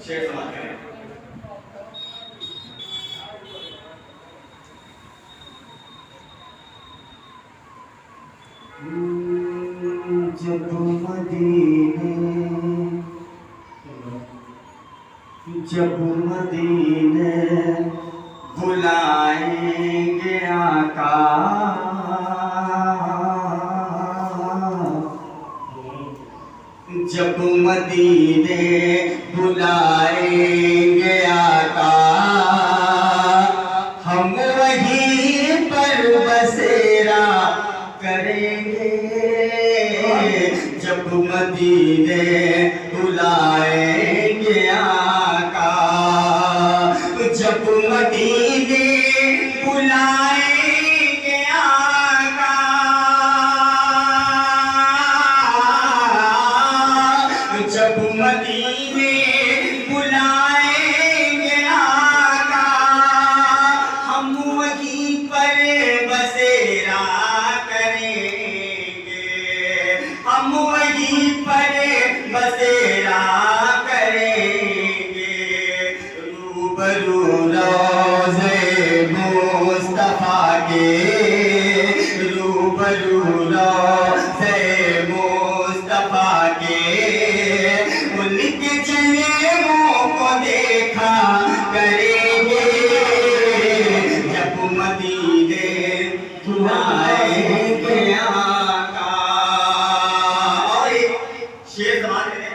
शेर समाप्त करें। जब मदीने बुलाएंगे आका, जब मदीने बुलाएंगे आका, हम वहीं पर बसेरा करेंगे। जब मदीने बुलाएंगे आका, जब मदीने बुलाएंगे आका, जब मदीने बुलाएंगे आका, हम वहीं पर बसेरा करेंगे। हम वहीं पर बसेरा करेंगे। रूबरू रोज़े मुस्तफा के, रूबरू रोज़े मुस्तफा के, उनके चेहरों को देखा करेंगे। जब मदीने बुलाएंगे आका। और एक शेर समाज में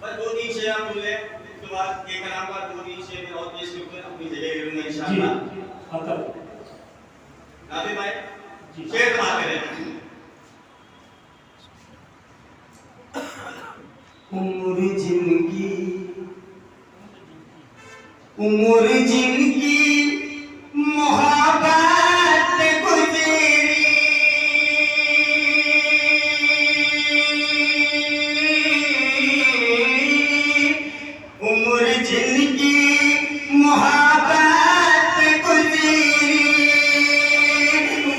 बस 2-3 शेर आप बोले, उसके बाद एक नाम का 2-3 शेर में और पेश करके अपनी जगह ले लूंगा इंशाअल्लाह। नाबी भाई शेर समाज करें। उम्र जिनकी मोहब्बत गुज़री, उम्र जिनकी मोहब्बत गुज़री,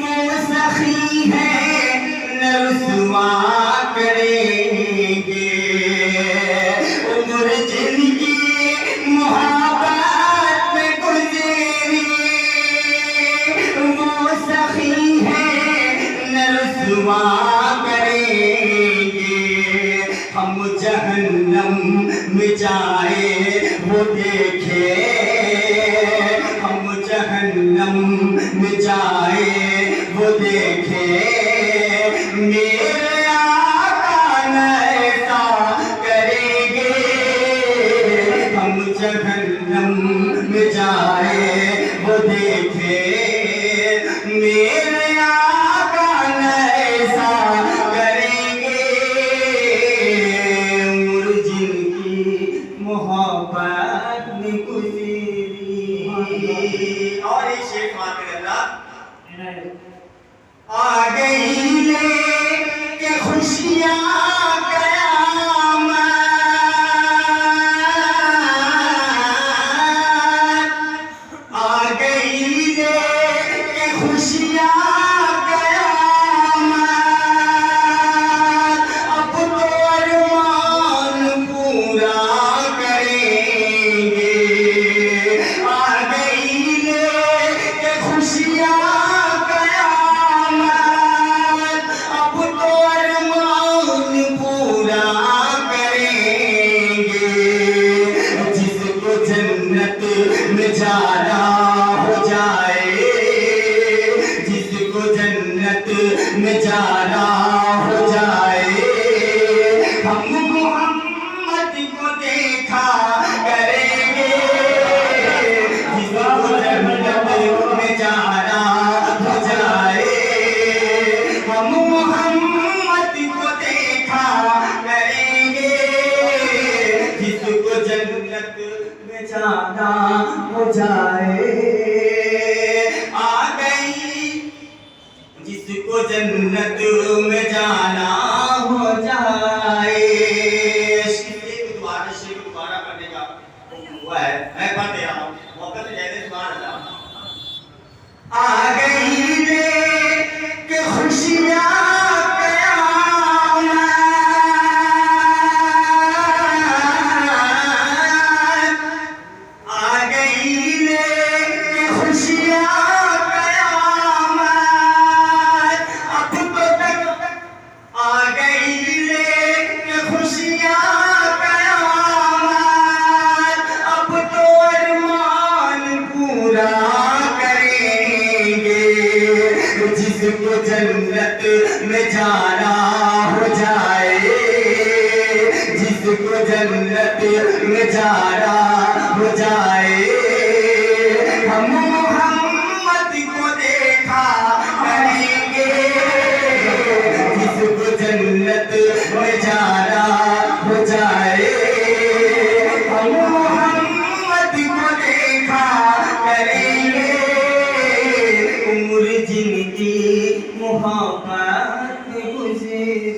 वो सखी है न रुसवा करेंगे। उम्र जिनकी मोहब्बत गुज़री, वो सखी है न रुसवा करेंगे। हम जहन्नम में जाए वो देखे, हम जहन्नम में जाए वो देखे। मेरे आका न ऐसा करेंगे। हम जहन्नम में जाए वो देखे, मेरे आका न ऐसा करेंगे। उम्र जिनकी मोहब्बत में गुज़री। और ये शेर मार के आ गई लेके खुशियाँ में जाना हो जाए, जिसको जन्नत में जाना हो जाए। हम मोहम्मद को देखा करेंगे, जिसको जन्नत में जाना हो जाए। हम मोहम्मद को देखा करेंगे, जिसको जन्नत में जाना हो जाए। आ गई जिसको जन्नत में जाना हो जाए। शेर दोबारा पढ़ने का हुआ है, मैं पढ़ दे रहा हूँ, मौका तो जैसे सुभान अल्लाह। आ गई लेके खुशियाँ कयामत, जिसको जन्नत में जाना हो जाए, हम मोहम्मद को देखा करेंगे, जिसको जन्नत में जाना हो जाए, हम मोहम्मद को देखा करेंगे, उम्र जिनकी मोहब्बत गुज़री।